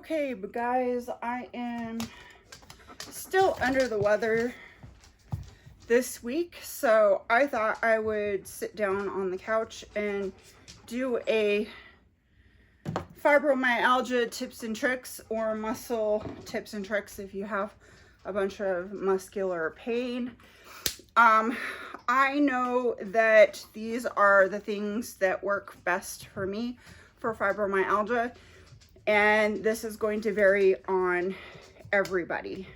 Okay, but guys, I am still under the weather this week, so I thought I would sit down on the couch and do a fibromyalgia tips and tricks, or muscle tips and tricks if you have a bunch of muscular pain. I know that these are the things that work best for me for fibromyalgia, and this is going to vary on everybody.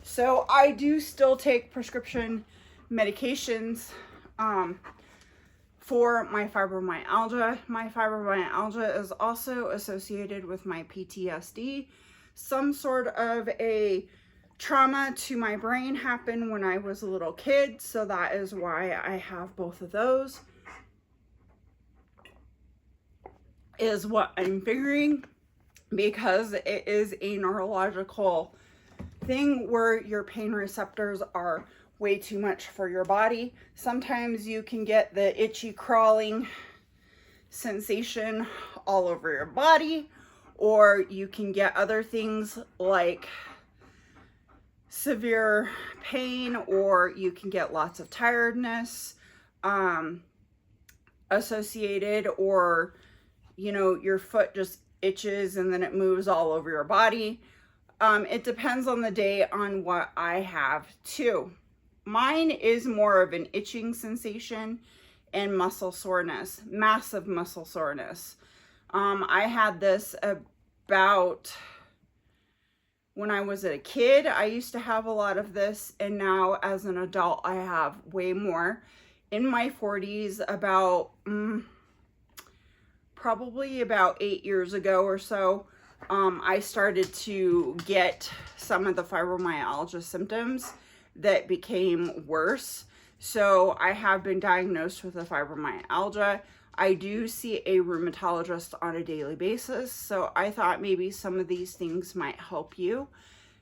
So I do still take prescription medications for my fibromyalgia. My fibromyalgia is also associated with my PTSD. Some sort of a trauma to my brain happened when I was a little kid, so that is why I have both of those, is what I'm figuring, because it is a neurological thing where your pain receptors are way too much for your body. Sometimes you can get the itchy crawling sensation all over your body, or you can get other things like severe pain, or you can get lots of tiredness associated, or you know, your foot just itches and then it moves all over your body. It depends on the day on what I have too. Mine is more of an itching sensation and muscle soreness, massive muscle soreness. I had this about when I was a kid. I used to have a lot of this, and now as an adult I have way more. In my 40s, about probably about 8 years ago or so, I started to get some of the fibromyalgia symptoms that became worse. So I have been diagnosed with a fibromyalgia. I do see a rheumatologist on a daily basis, so I thought maybe some of these things might help you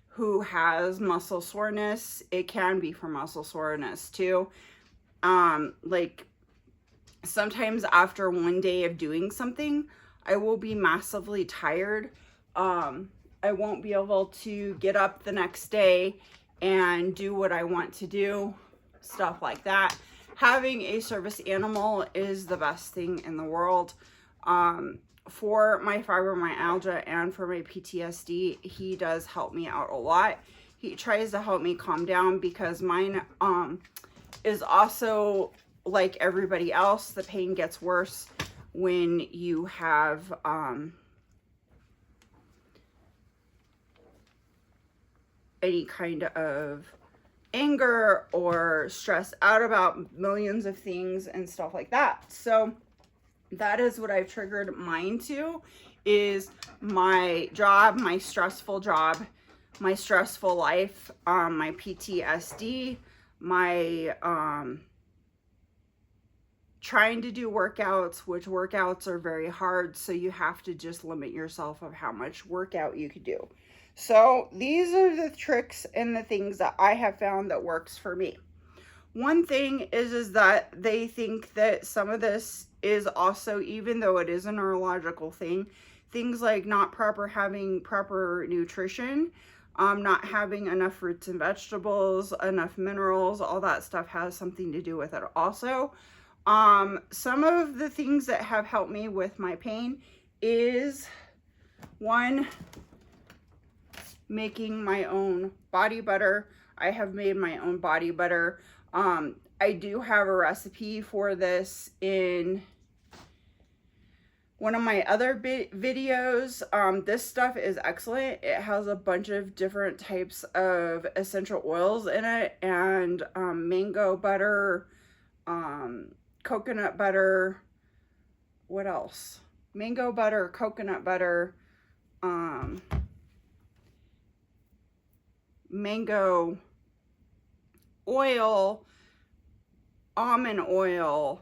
who has muscle soreness. It can be for muscle soreness too. Like sometimes after one day of doing something, I will be massively tired. I won't be able to get up the next day and do what I want to do, stuff like that. Having a service animal is the best thing in the world. For my fibromyalgia and for my PTSD, he does help me out a lot. He tries to help me calm down, because mine is also like everybody else. The pain gets worse when you have any kind of anger or stress out about millions of things and stuff like that. So that is what I've triggered mine to, is my job, my stressful life, my PTSD, my trying to do workouts, which workouts are very hard, so you have to just limit yourself of how much workout you could do. So these are the tricks and the things that I have found that works for me. One thing is that they think that some of this is also, even though it is a neurological thing, things like not having proper nutrition, not having enough fruits and vegetables, enough minerals, all that stuff has something to do with it also. Some of the things that have helped me with my pain is, one, making my own body butter. I have made my own body butter. I do have a recipe for this in one of my other videos. This stuff is excellent. It has a bunch of different types of essential oils in it, and mango butter, coconut butter, what else? Mango butter, coconut butter, mango oil, almond oil,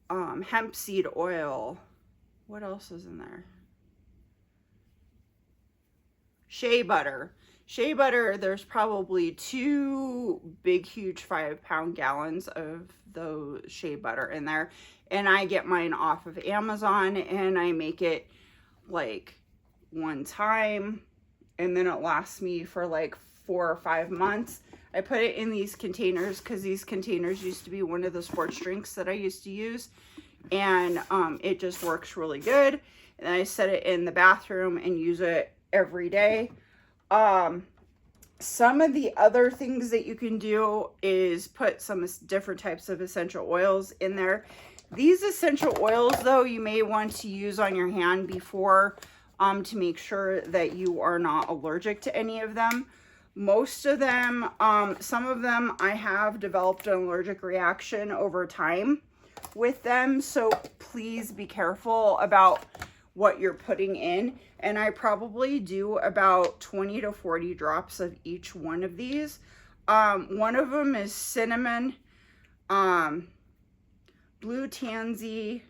hemp seed oil. What else is in there? Shea butter. Shea butter, there's probably 2 big, huge 5-pound gallons of the shea butter in there. And I get mine off of Amazon, and I make it like one time, and then it lasts me for like 4 or 5 months. I put it in these containers because these containers used to be one of the sports drinks that I used to use, and it just works really good. And I set it in the bathroom and use it every day. Some of the other things that you can do is put some different types of essential oils in there. These essential oils, though, you may want to use on your hand before to make sure that you are not allergic to any of them. Most of them, some of them, I have developed an allergic reaction over time with them. So please be careful about what you're putting in. And I probably do about 20 to 40 drops of each one of these. One of them is cinnamon, blue tansy,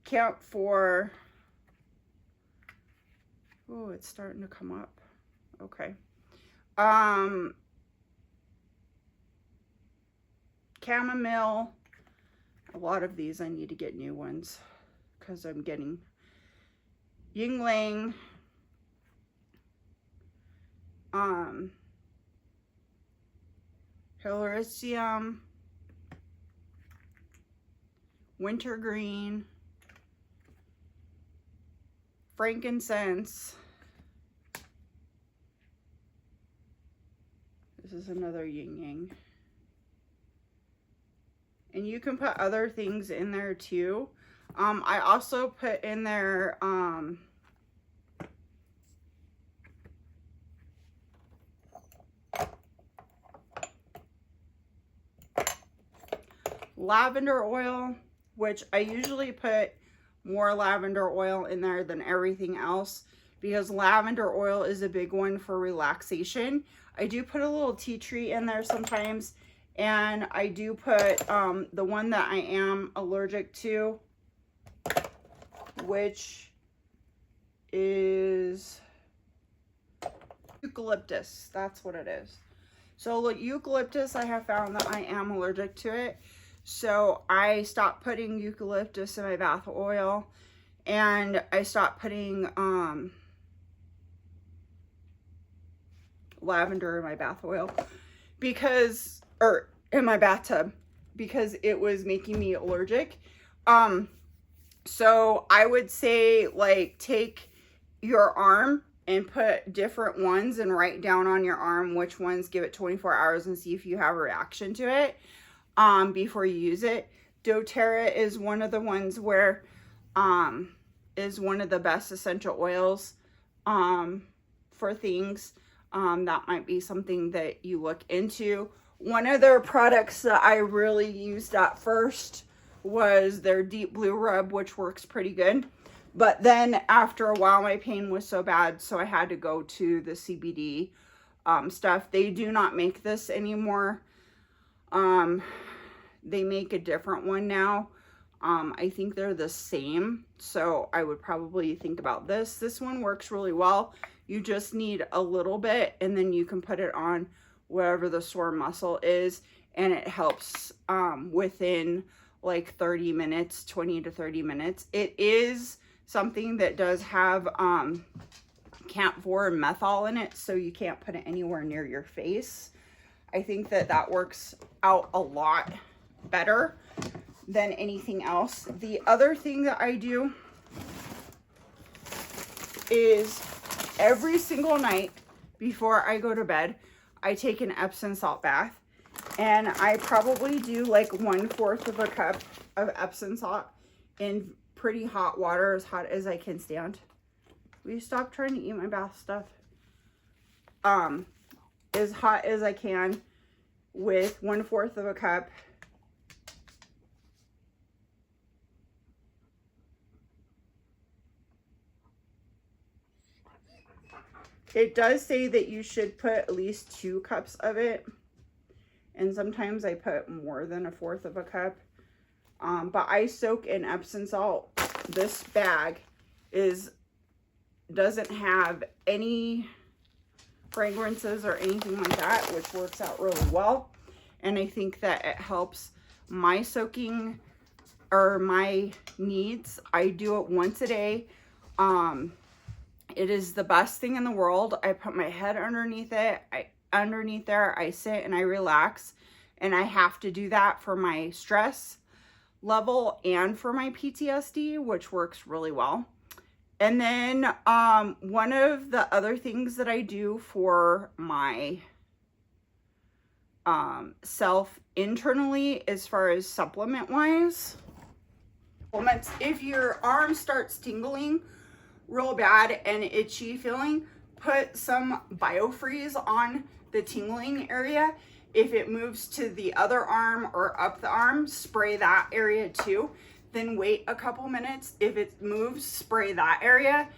camphor. Oh, it's starting to come up. Okay. Chamomile. A lot of these I need to get new ones because I'm getting yingling, Hilaricium, wintergreen, frankincense. This is another yin yang. And you can put other things in there too. I also put in there lavender oil, which I usually put more lavender oil in there than everything else because lavender oil is a big one for relaxation. I do put a little tea tree in there sometimes, and I do put the one that I am allergic to, which is eucalyptus. That's what it is. So look, eucalyptus, I have found that I am allergic to it. So I stopped putting eucalyptus in my bath oil, and I stopped putting lavender in my bath oil because, or in my bathtub, because it was making me allergic. So I would say, like, take your arm and put different ones and write down on your arm which ones, give it 24 hours and see if you have a reaction to it before you use it. doTERRA is one of the ones where is one of the best essential oils for things. That might be something that you look into. One of their products that I really used at first was their Deep Blue Rub, which works pretty good. But then after a while, my pain was so bad, so I had to go to the CBD stuff. They do not make this anymore. They make a different one now. I think they're the same, so I would probably think about this. This one works really well. You just need a little bit, and then you can put it on wherever the sore muscle is, and it helps within like 30 minutes, 20 to 30 minutes. It is something that does have camphor and methyl in it, so you can't put it anywhere near your face. I think that that works out a lot better than anything else. The other thing that I do is every single night before I go to bed, I take an Epsom salt bath, and I probably do like 1/4 of a cup of Epsom salt in pretty hot water, as hot as I can stand. Will you stop trying to eat my bath stuff? As hot as I can with 1/4 of a cup. It does say that you should put at least 2 cups of it, and sometimes I put more than 1/4 of a cup. But I soak in Epsom salt. This bag doesn't have any fragrances or anything like that, which works out really well. And I think that it helps my soaking or my needs. I do it once a day. It is the best thing in the world. I put my head underneath it. Underneath there, I sit and I relax. And I have to do that for my stress level and for my PTSD, which works really well. And then one of the other things that I do for my self internally, as far as supplement wise, if your arm starts tingling real bad and itchy feeling, put some biofreeze on the tingling area. If it moves to the other arm or up the arm, spray that area too. Then wait a couple minutes. If it moves, spray that area.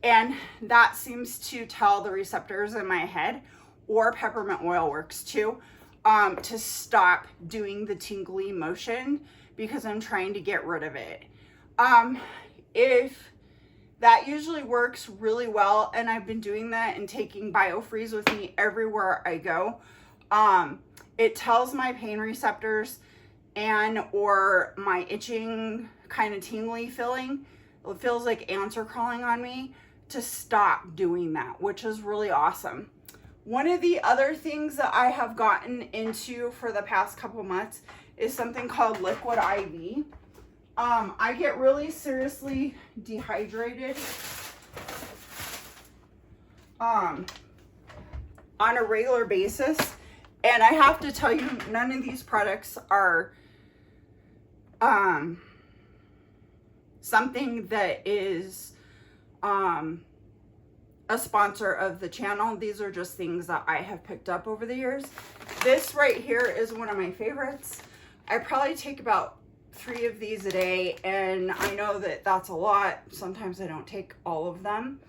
And that seems to tell the receptors in my head, or peppermint oil works too, to stop doing the tingly motion, because I'm trying to get rid of it. If that usually works really well, and I've been doing that and taking biofreeze with me everywhere I go. It tells my pain receptors and or my itching kind of tingly feeling, it feels like ants are crawling on me, to stop doing that, which is really awesome. One of the other things that I have gotten into for the past couple months is something called liquid IV. I get really seriously dehydrated on a regular basis. And I have to tell you, none of these products are something that is a sponsor of the channel. These are just things that I have picked up over the years. This right here is one of my favorites. I probably take about 3 of these a day, and I know that that's a lot. Sometimes I don't take all of them.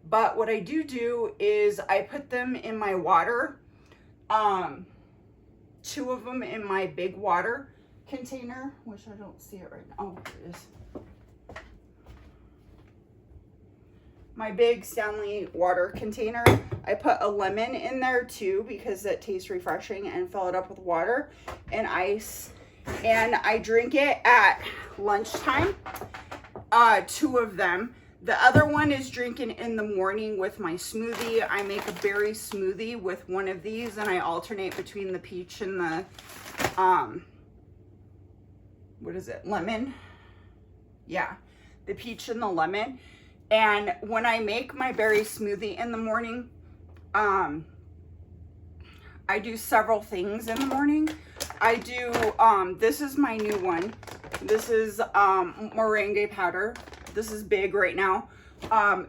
But what I do is I put them in my water. 2 of them in my big water container, which I don't see it right now. Oh, there it is. My big Stanley water container. I put a lemon in there too, because it tastes refreshing, and fill it up with water and ice. And I drink it at lunchtime, 2 of them. The other one is drinking in the morning with my smoothie. I make a berry smoothie with one of these, and I alternate between the peach and the, what is it, lemon? Yeah, the peach and the lemon. And when I make my berry smoothie in the morning, I do several things in the morning. I do, this is my new one. This is meringue powder. This is big right now.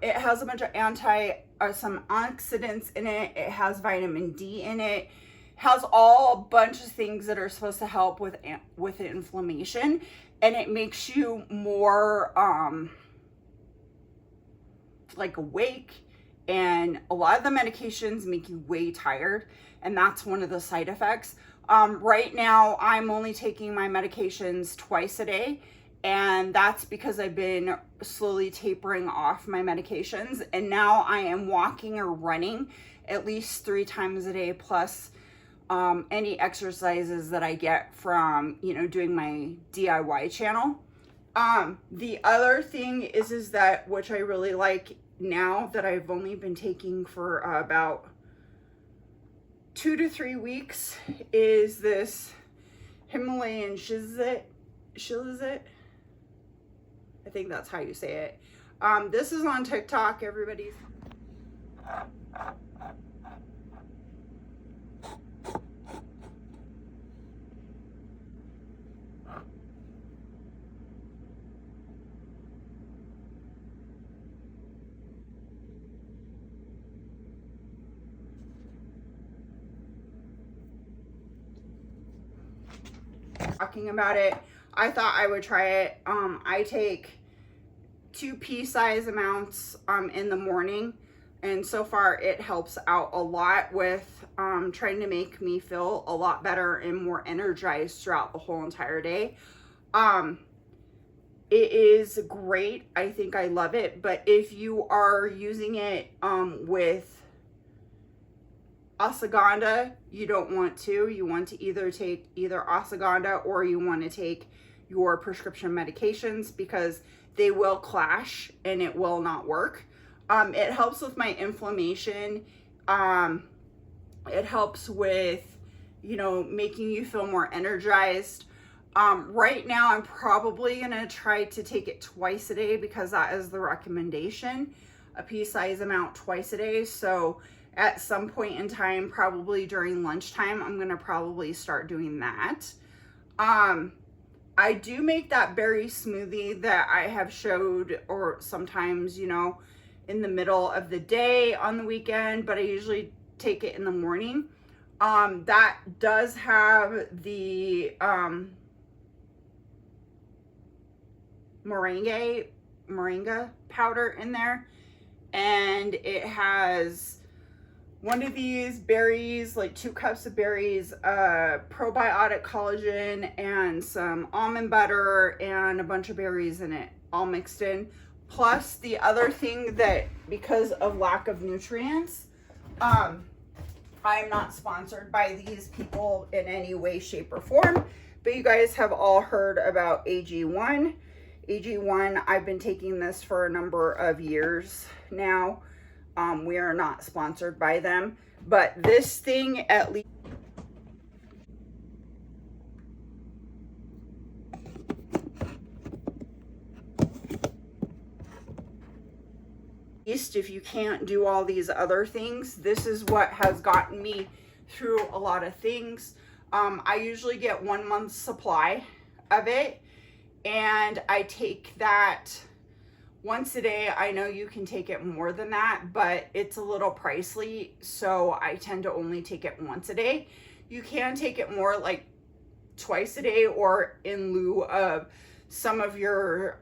It has a bunch of some oxidants in it. It has vitamin D in it. Has a bunch of things that are supposed to help with inflammation, and it makes you more like awake. And a lot of the medications make you way tired, and that's one of the side effects. Right now, I'm only taking my medications twice a day, and that's because I've been slowly tapering off my medications. And now I am walking or running at least 3 times a day, plus any exercises that I get from, doing my DIY channel. The other thing is that, which I really like now, that I've only been taking for about 2 to 3 weeks, is this Himalayan Shizit. I think that's how you say it. This is on TikTok, everybody. Talking about it, I thought I would try it. I take 2 pea-size amounts in the morning, and so far it helps out a lot with trying to make me feel a lot better and more energized throughout the whole entire day. It is great. I think I love it. But if you are using it with ashwagandha, you don't want to. You want to either take ashwagandha, or you want to take your prescription medications, because they will clash and it will not work. It helps with my inflammation. It helps with, making you feel more energized. Right now, I'm probably going to try to take it twice a day because that is the recommendation, a pea-sized amount twice a day. So at some point in time, probably during lunchtime, I'm going to probably start doing that. I do make that berry smoothie that I have showed, or sometimes, in the middle of the day on the weekend, but I usually take it in the morning. That does have the moringa powder in there, and it has one of these berries, like 2 cups of berries, probiotic collagen, and some almond butter, and a bunch of berries in it, all mixed in. Plus the other thing that, because of lack of nutrients, I'm not sponsored by these people in any way, shape, or form, but you guys have all heard about AG1. AG1, I've been taking this for a number of years now. We are not sponsored by them, but this thing, at least if you can't do all these other things, this is what has gotten me through a lot of things. I usually get 1 month's supply of it, and I take that once a day. I know you can take it more than that, but it's a little pricey, so I tend to only take it once a day. You can take it more, like twice a day, or in lieu of some of your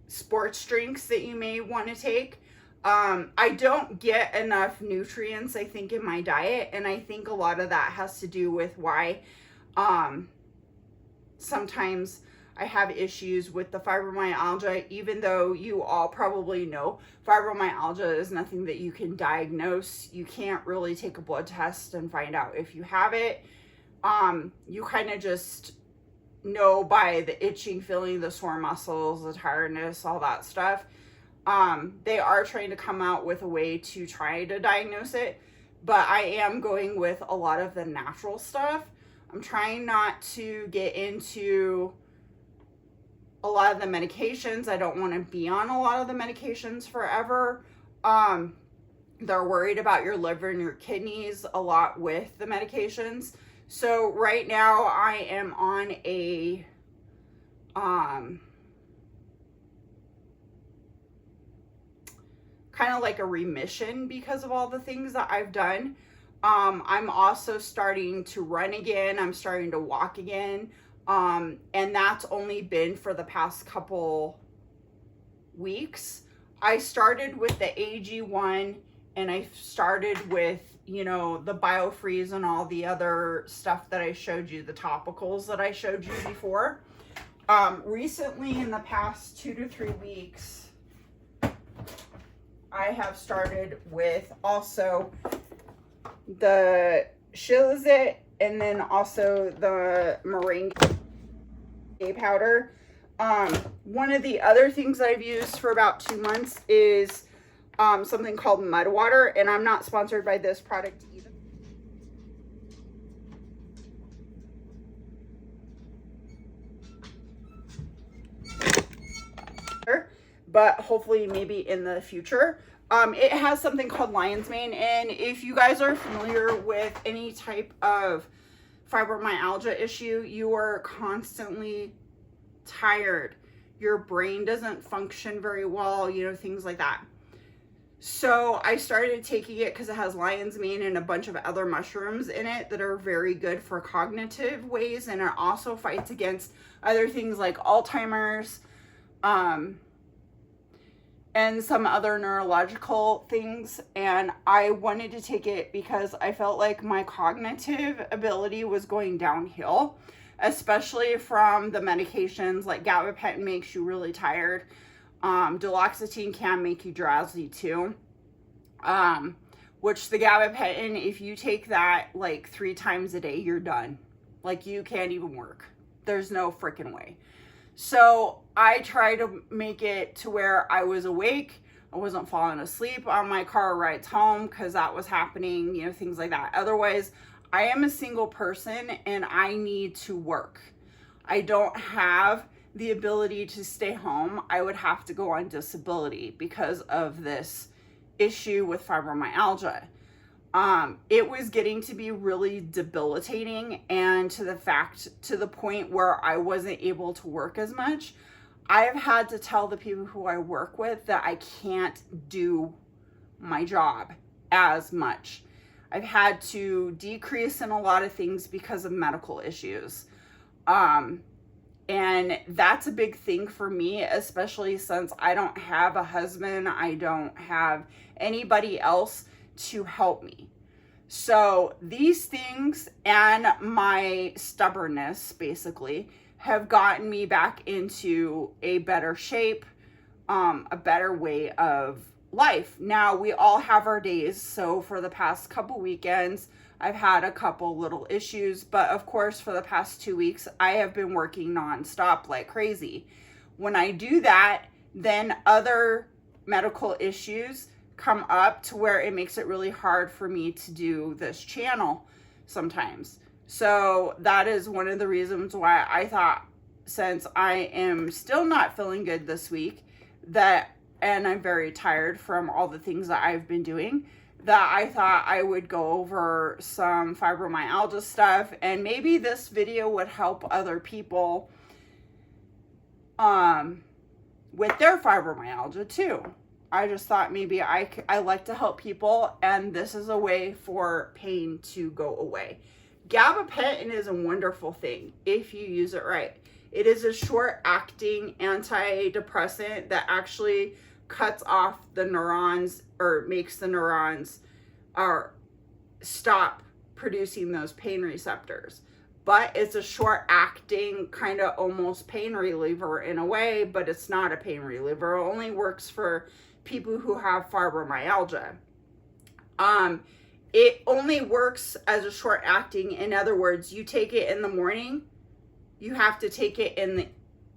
sports drinks that you may want to take. I don't get enough nutrients, I think, in my diet, and I think a lot of that has to do with why sometimes I have issues with the fibromyalgia. Even though you all probably know fibromyalgia is nothing that you can diagnose. You can't really take a blood test and find out if you have it. You kind of just know by the itching feeling, the sore muscles, the tiredness, all that stuff. They are trying to come out with a way to try to diagnose it, but I am going with a lot of the natural stuff. I'm trying not to get into a lot of the medications. I don't want to be on a lot of the medications forever. They're worried about your liver and your kidneys a lot with the medications. So right now I am on a kind of like a remission because of all the things that I've done. I'm also starting to run again. I'm starting to walk again. And that's only been for the past couple weeks. I started with the AG1, and I started with, the BioFreeze and all the other stuff that I showed you, the topicals that I showed you before. Recently, in the past 2 to 3 weeks, I have started with also the Shilazit, and then also the moringa powder. One of the other things I've used for about 2 months is something called mud water, and I'm not sponsored by this product either, but hopefully maybe in the future. It has something called lion's mane, and if you guys are familiar with any type of fibromyalgia issue, you are constantly tired. Your brain doesn't function very well, things like that. So I started taking it because it has lion's mane and a bunch of other mushrooms in it that are very good for cognitive ways, and it also fights against other things like Alzheimer's, and some other neurological things. And I wanted to take it because I felt like my cognitive ability was going downhill, especially from the medications. Like gabapentin makes you really tired. Duloxetine can make you drowsy too. Which the gabapentin, if you take that like 3 times a day, you're done. Like you can't even work. There's no freaking way. So I try to make it to where I was awake. I wasn't falling asleep on my car rides home because that was happening, you know, things like that. Otherwise, I am a single person and I need to work. I don't have the ability to stay home. I would have to go on disability because of this issue with fibromyalgia. It was getting to be really debilitating, and to the point where I wasn't able to work as much. I have had to tell the people who I work with that I can't do my job as much. I've had to decrease in a lot of things because of medical issues. And that's a big thing for me, especially since I don't have a husband. I don't have anybody else to help me. So these things and my stubbornness basically have gotten me back into a better shape, a better way of life. Now, we all have our days. So for the past couple weekends, I've had a couple little issues, but of course, for the past 2 weeks, I have been working nonstop like crazy. When I do that, then other medical issues come up to where it makes it really hard for me to do this channel sometimes. So that is one of the reasons why I thought, since I am still not feeling good this week, and I'm very tired from all the things that I've been doing, that I thought I would go over some fibromyalgia stuff, and maybe this video would help other people with their fibromyalgia too. I just thought maybe I like to help people, and this is a way for pain to go away. Gabapentin is a wonderful thing if you use it right. It is a short-acting antidepressant that actually cuts off the neurons, or makes the neurons stop producing those pain receptors. But it's a short-acting, kind of almost pain reliever in a way, but it's not a pain reliever. It only works for people who have fibromyalgia. It only works as a short-acting. In other words, you take it in the morning, you have to take it in the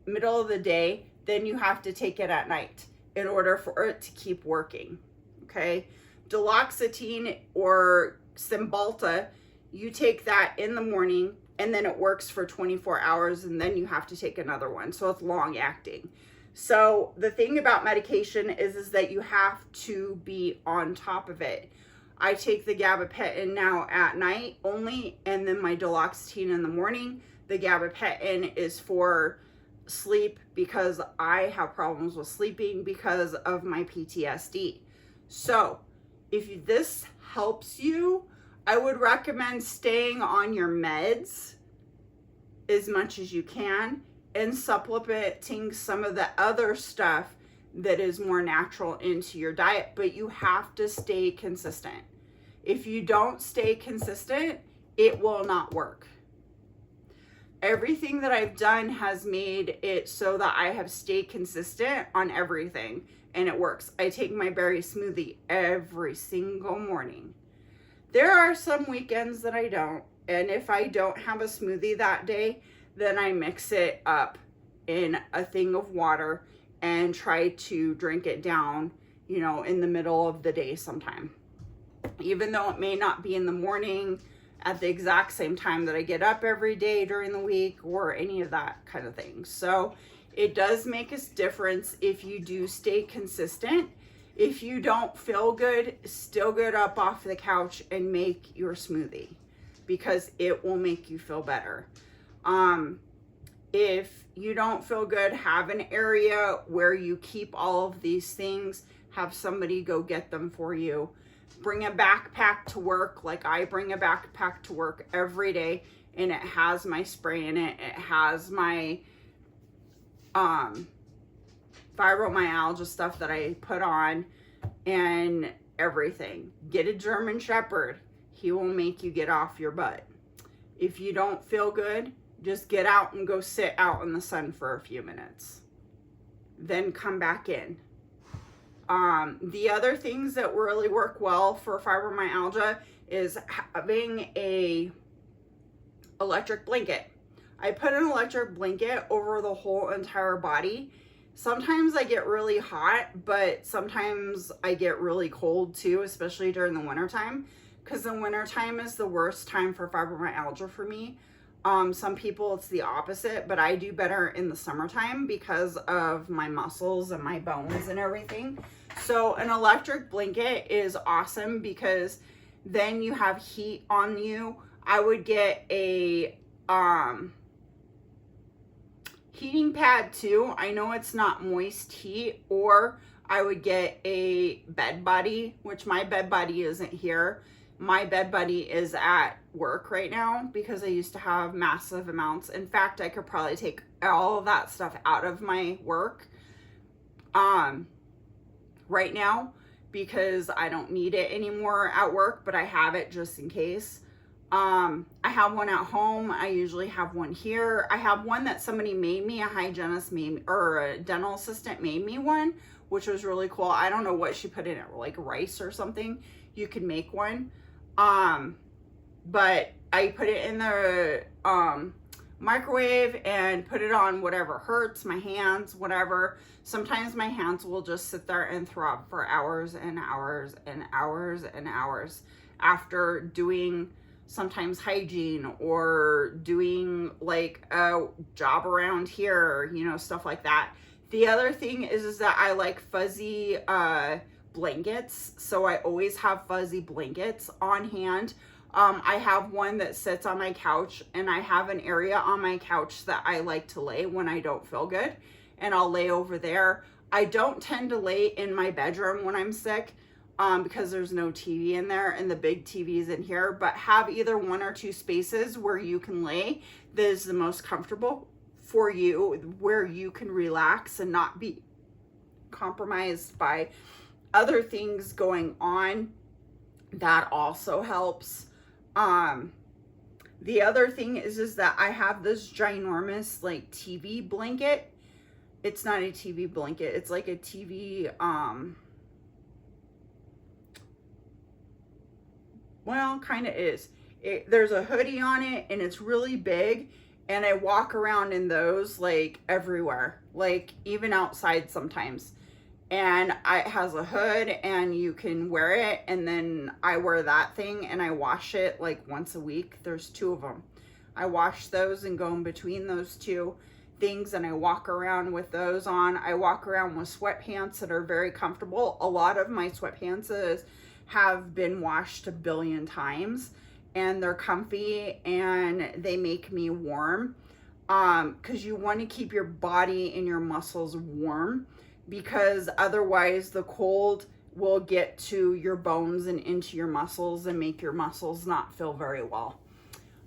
middle of the day, then you have to take it at night in order for it to keep working, okay? Duloxetine or Cymbalta, you take that in the morning, and then it works for 24 hours, and then you have to take another one, so it's long-acting. So the thing about medication is that you have to be on top of it. I take the gabapentin now at night only, and then my duloxetine in the morning. The gabapentin is for sleep because I have problems with sleeping because of my PTSD. So if this helps you, I would recommend staying on your meds as much as you can and supplementing some of the other stuff that is more natural into your diet, but you have to stay consistent. If you don't stay consistent, it will not work. Everything that I've done has made it so that I have stayed consistent on everything, and it works. I take my berry smoothie every single morning. There are some weekends that I don't, and if I don't have a smoothie that day, then I mix it up in a thing of water and try to drink it down, you know, in the middle of the day sometime. Even though it may not be in the morning at the exact same time that I get up every day during the week or any of that kind of thing. So it does make a difference if you do stay consistent. If you don't feel good, still get up off the couch and make your smoothie because it will make you feel better. If you don't feel good, have an area where you keep all of these things. Have somebody go get them for you. Bring a backpack to work, like I bring a backpack to work every day, and it has my spray in it. It has my fibromyalgia stuff that I put on and everything. Get a German Shepherd. He will make you get off your butt. If you don't feel good, just get out and go sit out in the sun for a few minutes. Then come back in. The other things that really work well for fibromyalgia is having a electric blanket. I put an electric blanket over the whole entire body Sometimes I get really hot, but sometimes I get really cold too, especially during the wintertime, because the wintertime is the worst time for fibromyalgia for me. Some people it's the opposite, but I do better in the summertime because of my muscles and my bones and everything. So an electric blanket is awesome because then you have heat on you. I would get a heating pad too. I know it's not moist heat, or I would get a bed buddy, which my bed buddy isn't here. My bed buddy is at work right now because I used to have massive amounts. In fact, I could probably take all of that stuff out of my work right now because I don't need it anymore at work, but I have it just in case. I have one at home. I usually have one here. I have one that somebody made me, a hygienist made me, or a dental assistant made me one, which was really cool. I don't know what she put in it, like rice or something. You could make one. But I put it in the microwave and put it on whatever hurts, my hands, whatever. Sometimes my hands will just sit there and throb for hours and hours and hours and hours after doing sometimes hygiene or doing like a job around here, you know, stuff like that. The other thing is that I like fuzzy blankets, so I always have fuzzy blankets on hand. I have one that sits on my couch, and I have an area on my couch that I like to lay when I don't feel good, and I'll lay over there. I don't tend to lay in my bedroom when I'm sick because there's no TV in there and the big TV is in here, but have either one or two spaces where you can lay that is the most comfortable for you, where you can relax and not be compromised by other things going on. That also helps. The other thing is that I have this ginormous like TV blanket. It's not a TV blanket. It's like a TV, well, kind of is. There's a hoodie on it and it's really big, and I walk around in those like everywhere, like even outside sometimes. And it has a hood and you can wear it, and then I wear that thing and I wash it like once a week. There's two of them. I wash those and go in between those two things, and I walk around with those on. I walk around with sweatpants that are very comfortable. A lot of my sweatpants have been washed a billion times, and they're comfy and they make me warm, because you want to keep your body and your muscles warm, because otherwise the cold will get to your bones and into your muscles and make your muscles not feel very well.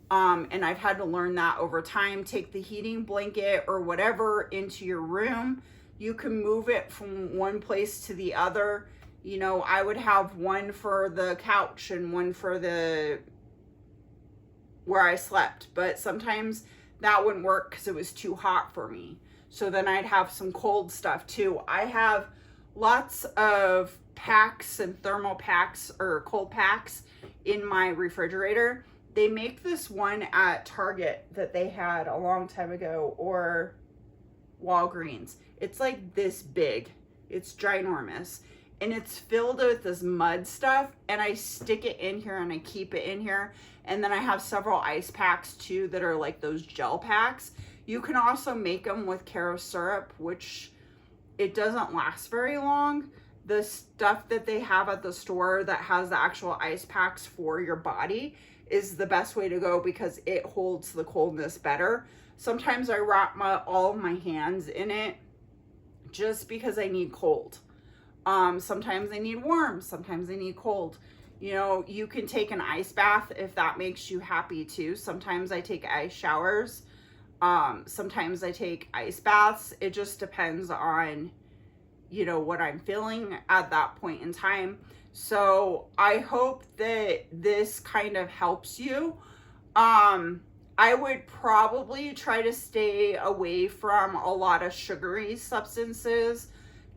And I've had to learn that over time. Take the heating blanket or whatever into your room. You can move it from one place to the other. You know, I would have one for the couch and one for the where I slept, but sometimes that wouldn't work because it was too hot for me. So then I'd have some cold stuff too. I have lots of packs and thermal packs or cold packs in my refrigerator. They make this one at Target that they had a long time ago, or Walgreens. It's like this big. It's ginormous. And it's filled with this mud stuff, and I stick it in here and I keep it in here. And then I have several ice packs too that are like those gel packs. You can also make them with Caro syrup, which it doesn't last very long. The stuff that they have at the store that has the actual ice packs for your body is the best way to go because it holds the coldness better. Sometimes I wrap all of my hands in it just because I need cold. Sometimes I need warm, sometimes I need cold. You know, you can take an ice bath if that makes you happy too. Sometimes I take ice showers. Sometimes I take ice baths. It just depends on, you know, what I'm feeling at that point in time. So I hope that this kind of helps you. I would probably try to stay away from a lot of sugary substances.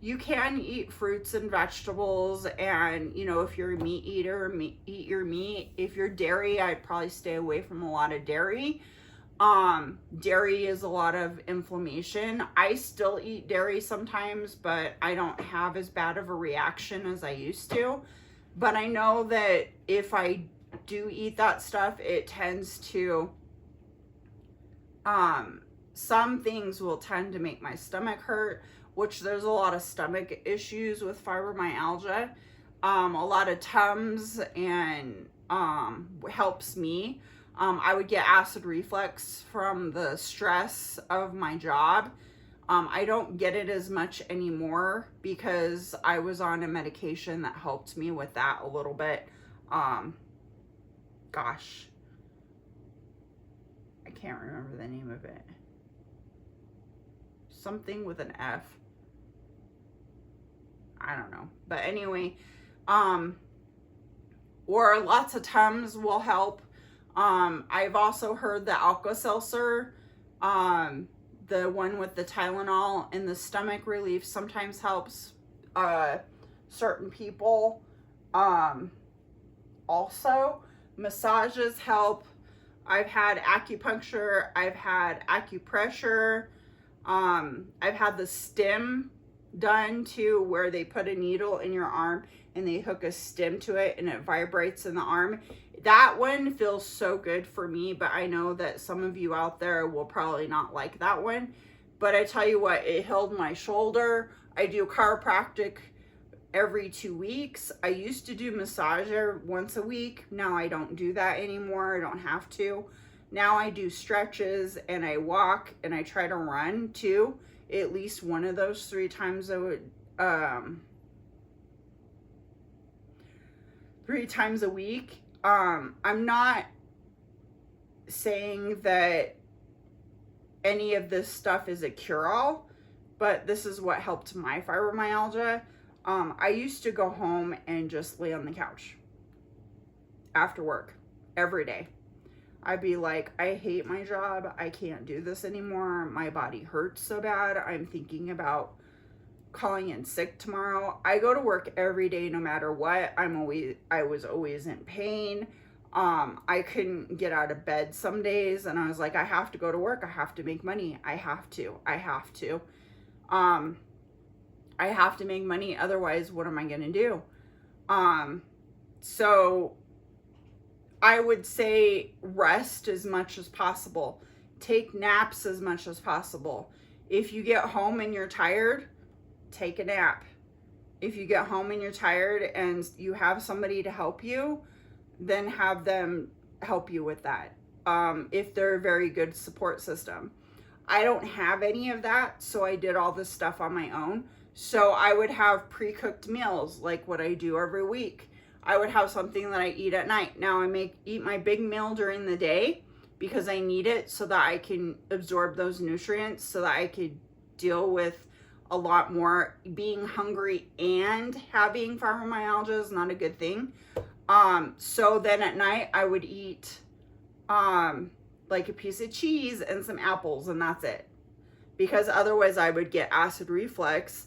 You can eat fruits and vegetables, and, you know, if you're a meat eater, eat your meat. If you're dairy, I'd probably stay away from a lot of dairy. Dairy is a lot of inflammation. I still eat dairy sometimes, but I don't have as bad of a reaction as I used to. But I know that if I do eat that stuff, it tends to, some things will tend to make my stomach hurt, which there's a lot of stomach issues with fibromyalgia. A lot of Tums and helps me. I would get acid reflux from the stress of my job. I don't get it as much anymore because I was on a medication that helped me with that a little bit. Gosh, I can't remember the name of it. Something with an F. I don't know. But anyway, or lots of Tums will help. I've also heard the Alka-Seltzer, the one with the Tylenol and the stomach relief sometimes helps certain people. Also, massages help. I've had acupuncture. I've had acupressure. I've had the stim done too, where they put a needle in your arm and they hook a stim to it and it vibrates in the arm. That one feels so good for me, but I know that some of you out there will probably not like that one. But I tell you what, it healed my shoulder. I do chiropractic every 2 weeks. I used to do massager once a week. Now I don't do that anymore. I don't have to. Now I do stretches and I walk and I try to run too. At least one of those 3 times a week. I'm not saying that any of this stuff is a cure-all, but this is what helped my fibromyalgia. I used to go home and just lay on the couch after work every day. I'd be like, I hate my job. I can't do this anymore. My body hurts so bad. I'm thinking about calling in sick tomorrow. I go to work every day no matter what. I was always in pain. I couldn't get out of bed some days, and I was like, I have to go to work. I have to make money. I have to. I have to make money. Otherwise, what am I going to do? So I would say rest as much as possible. Take naps as much as possible. If you get home and you're tired, take a nap. If you get home and you're tired and you have somebody to help you, then have them help you with that. If they're a very good support system. I don't have any of that, so I did all this stuff on my own. So I would have pre-cooked meals like what I do every week. I would have something that I eat at night. Now I eat my big meal during the day because I need it so that I can absorb those nutrients, so that I could deal with a lot more. Being hungry and having fibromyalgia is not a good thing. So then at night I would eat like a piece of cheese and some apples, and that's it. Because otherwise I would get acid reflux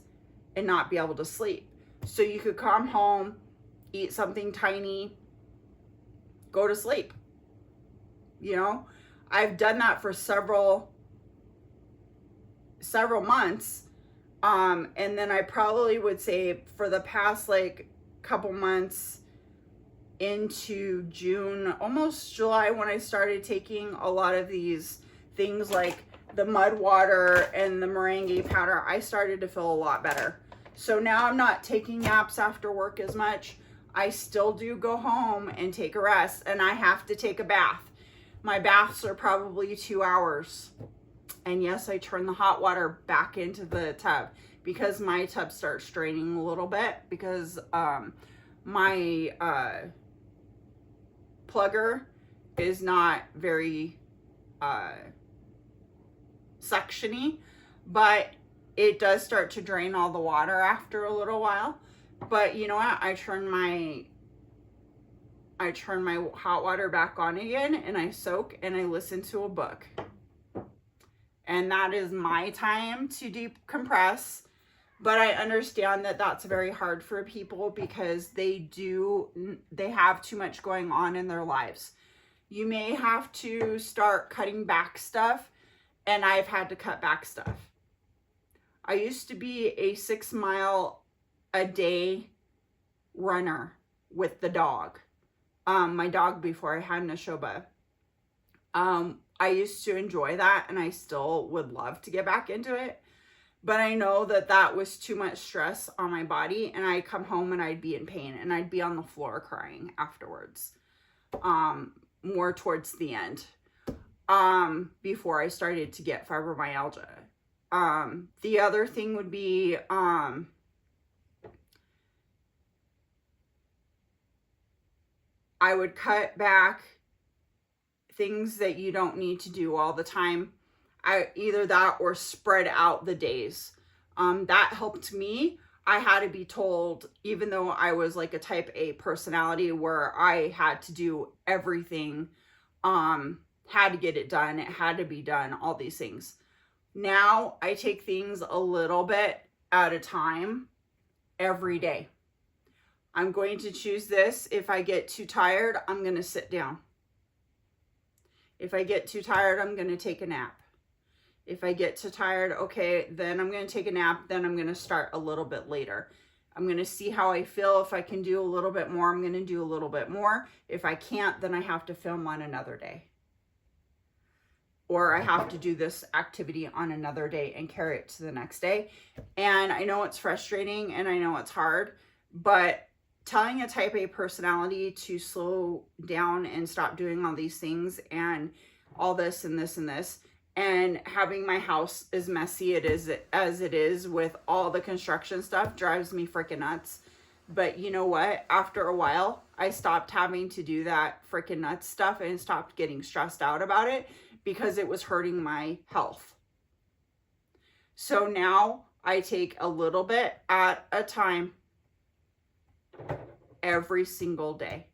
and not be able to sleep. So you could come home, eat something tiny, go to sleep. You know, I've done that for several months. And then I probably would say for the past like couple months into June, almost July, when I started taking a lot of these things like the mud water and the meringue powder, I started to feel a lot better. So now I'm not taking naps after work as much. I still do go home and take a rest, and I have to take a bath. My baths are probably 2 hours. And yes, I turn the hot water back into the tub because my tub starts draining a little bit because my plugger is not very suctiony, but it does start to drain all the water after a little while. But you know what? I turn my hot water back on again, and I soak and I listen to a book. And that is my time to decompress. But I understand that that's very hard for people because they have too much going on in their lives. You may have to start cutting back stuff, and I've had to cut back stuff. I used to be a 6 mile a day runner with the dog. My dog before I had Nashoba. I used to enjoy that, and I still would love to get back into it. But I know that that was too much stress on my body, and I'd come home and I'd be in pain, and I'd be on the floor crying afterwards. More towards the end, before I started to get fibromyalgia. The other thing would be, I would cut back things that you don't need to do all the time. Either that or spread out the days. That helped me. I had to be told, even though I was like a type A personality where I had to do everything, had to get it done, it had to be done, all these things. Now I take things a little bit at a time every day. I'm going to choose this. If I get too tired, I'm going to sit down. If I get too tired, I'm going to take a nap. If I get too tired, okay, then I'm going to take a nap. Then I'm going to start a little bit later. I'm going to see how I feel. If I can do a little bit more, I'm going to do a little bit more. If I can't, then I have to film on another day. Or I have to do this activity on another day and carry it to the next day. And I know it's frustrating and I know it's hard, but telling a type A personality to slow down and stop doing all these things and all this and this and this, and having my house as messy as it is with all the construction stuff drives me freaking nuts. But you know what? After a while, I stopped having to do that freaking nuts stuff and stopped getting stressed out about it because it was hurting my health. So now I take a little bit at a time every single day.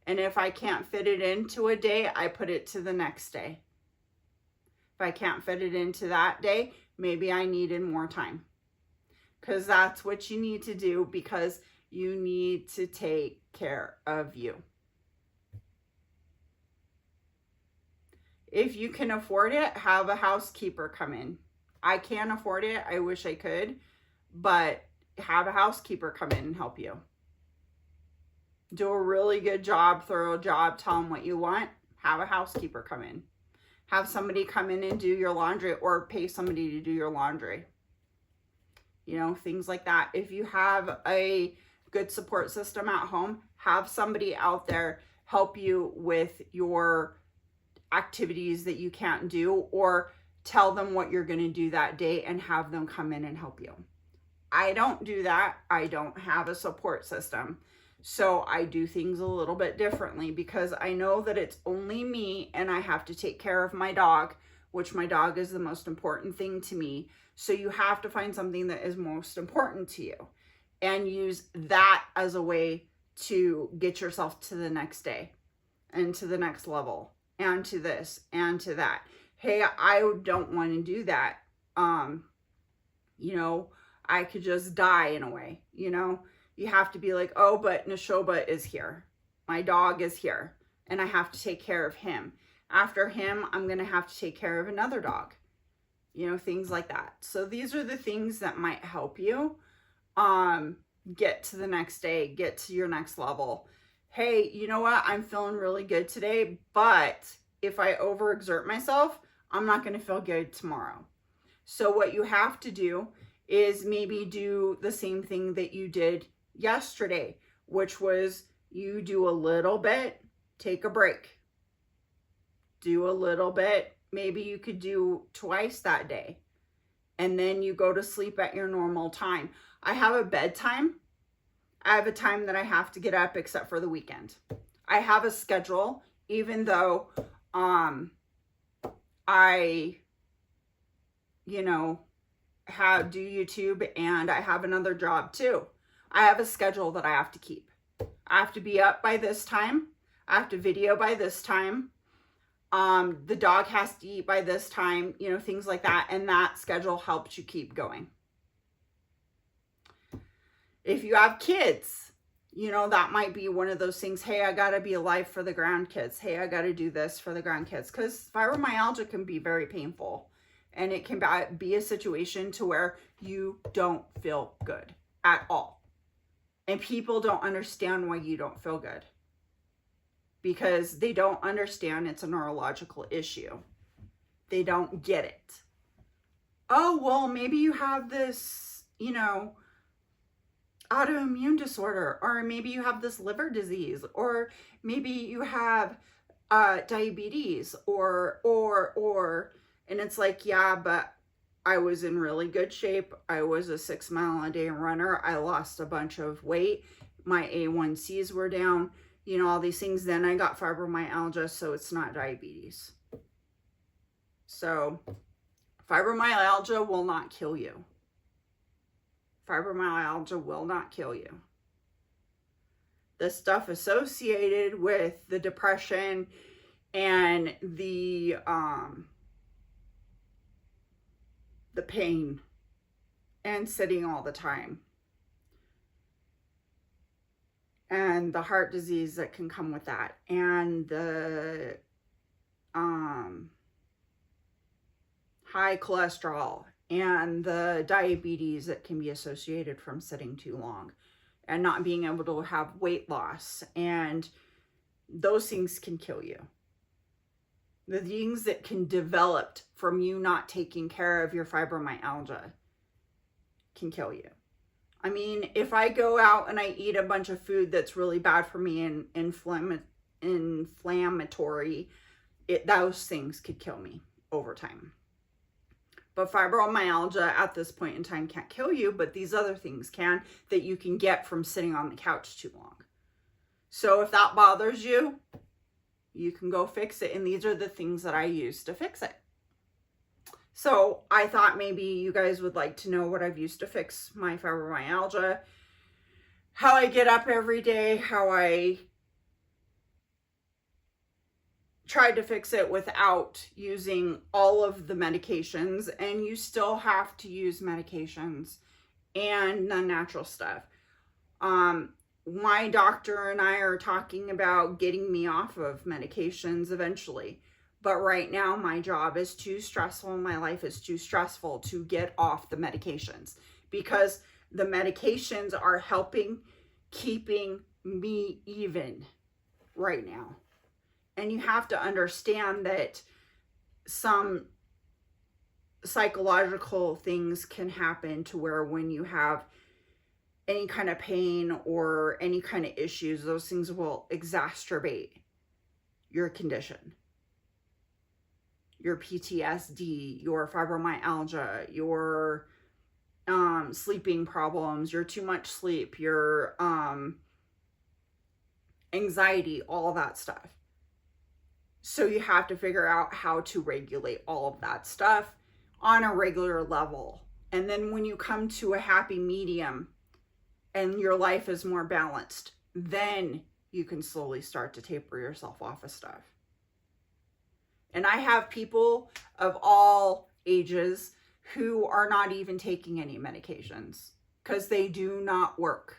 And if I can't fit it into a day, I put it to the next day. If I can't fit it into that day, maybe I needed more time. Because that's what you need to do, because you need to take care of you. If you can afford it, have a housekeeper come in. I can't afford it. I wish I could. But have a housekeeper come in and help you. Do a really good job, thorough job. Tell them what you want. Have a housekeeper come in. Have somebody come in and do your laundry, or pay somebody to do your laundry. You know, things like that. If you have a good support system at home, have somebody out there help you with your activities that you can't do, or tell them what you're going to do that day and have them come in and help you. I don't do that. I don't have a support system. So I do things a little bit differently because I know that it's only me and I have to take care of my dog, which my dog is the most important thing to me. So you have to find something that is most important to you and use that as a way to get yourself to the next day and to the next level and to this and to that. Hey, I don't want to do that. You know, I could just die in a way, you know. You have to be like, oh, but Nashoba is here. My dog is here. And I have to take care of him. After him, I'm going to have to take care of another dog. You know, things like that. So these are the things that might help you get to the next day, get to your next level. Hey, you know what? I'm feeling really good today, but if I overexert myself, I'm not going to feel good tomorrow. So what you have to do is maybe do the same thing that you did yesterday, which was you do a little bit, take a break, do a little bit. Maybe you could do twice that day, and then you go to sleep at your normal time. I have a bedtime. I have a time that I have to get up except for the weekend. I have a schedule, even though I, you know, do YouTube and I have another job too. I have a schedule that I have to keep. I have to be up by this time. I have to video by this time. The dog has to eat by this time, you know, things like that. And that schedule helps you keep going. If you have kids, You know, that might be one of those things. Hey, I got to be alive for the grandkids. Hey, I got to do this for the grandkids. Because fibromyalgia can be very painful. And it can be a situation to where you don't feel good at all. And people don't understand why you don't feel good. Because they don't understand it's a neurological issue. They don't get it. Oh, well, maybe you have this, you know, autoimmune disorder, or maybe you have this liver disease, or maybe you have diabetes, and it's like, yeah, but I was in really good shape. I was a 6 mile a day runner. I lost a bunch of weight. My A1Cs were down, you know, all these things. Then I got fibromyalgia, so it's not diabetes. So fibromyalgia will not kill you. Fibromyalgia will not kill you. The stuff associated with the depression and the pain and sitting all the time and the heart disease that can come with that, and the high cholesterol and the diabetes that can be associated from sitting too long and not being able to have weight loss, and those things can kill you. The things that can develop from you not taking care of your fibromyalgia can kill you. I mean, if I go out and I eat a bunch of food that's really bad for me and inflammatory, those things could kill me over time. But fibromyalgia at this point in time can't kill you, but these other things can, that you can get from sitting on the couch too long. So if that bothers you, you can go fix it. And these are the things that I use to fix it. So I thought maybe you guys would like to know what I've used to fix my fibromyalgia, how I get up every day, how I tried to fix it without using all of the medications. And you still have to use medications and non-natural stuff. My doctor and I are talking about getting me off of medications eventually. But right now, my job is too stressful. My life is too stressful to get off the medications, because the medications are helping keeping me even right now. And you have to understand that some psychological things can happen to where when you have any kind of pain or any kind of issues, those things will exacerbate your condition. Your PTSD, your fibromyalgia, your sleeping problems, your too much sleep, your anxiety, all that stuff. So you have to figure out how to regulate all of that stuff on a regular level. And then when you come to a happy medium and your life is more balanced, then you can slowly start to taper yourself off of stuff. And I have people of all ages who are not even taking any medications because they do not work.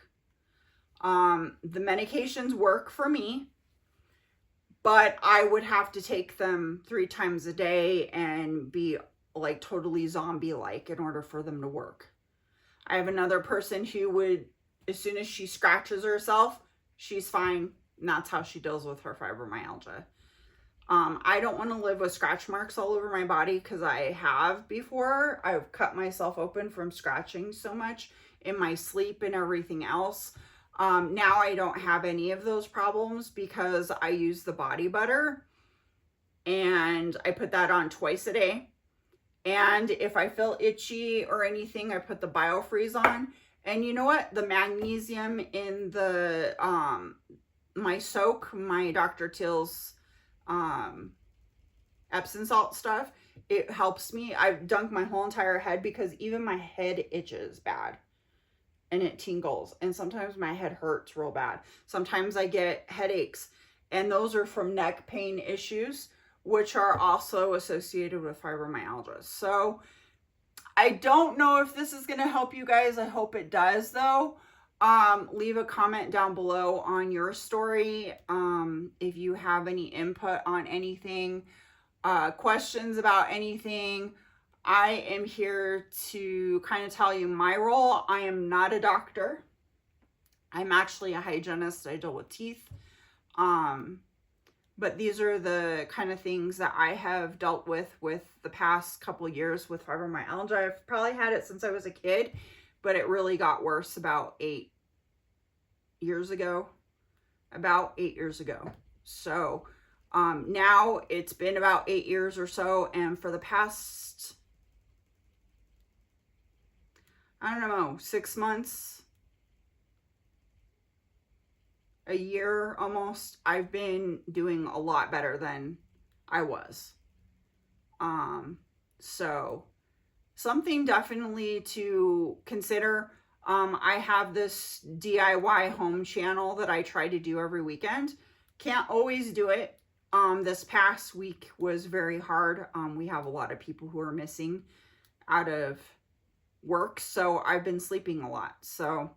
The medications work for me, but I would have to take them 3 times a day and be like totally zombie-like in order for them to work. I have another person who would, as soon as she scratches herself, she's fine. And that's how she deals with her fibromyalgia. I don't want to live with scratch marks all over my body, because I have before. I've cut myself open from scratching so much in my sleep and everything else. Now I don't have any of those problems because I use the body butter, and I put that on twice a day. And if I feel itchy or anything, I put the BioFreeze on. And you know what? The magnesium in the my soak, my Dr. Teal's Epsom salt stuff, it helps me. I've dunked my whole entire head because even my head itches bad and it tingles, and sometimes my head hurts real bad. Sometimes I get headaches, and those are from neck pain issues, which are also associated with fibromyalgia. So I don't know if this is going to help you guys. I hope it does, though. Leave a comment down below on your story. If you have any input on anything, questions about anything, I am here to kind of tell you my role. I am not a doctor. I'm actually a hygienist. I deal with teeth. But these are the kind of things that I have dealt with the past couple of years with fibromyalgia. I've probably had it since I was a kid, but it really got worse about 8 years ago. About 8 years ago. So now it's been about 8 years or so, and for the past, I don't know, 6 months, a year almost, I've been doing a lot better than I was. So something definitely to consider. I have this DIY home channel that I try to do every weekend. Can't always do it. This past week was very hard. We have a lot of people who are missing out of work, so I've been sleeping a lot. So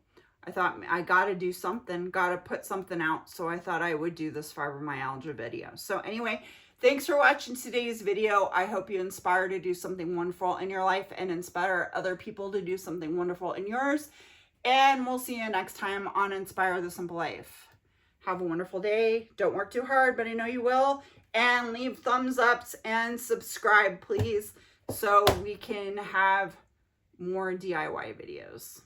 I thought I gotta do something, gotta put something out. So I thought I would do this fibromyalgia video. So anyway, thanks for watching today's video. I hope you inspire to do something wonderful in your life and inspire other people to do something wonderful in yours. And we'll see you next time on Inspire the Simple Life. Have a wonderful day. Don't work too hard, but I know you will. And leave thumbs ups and subscribe, please, so we can have more DIY videos.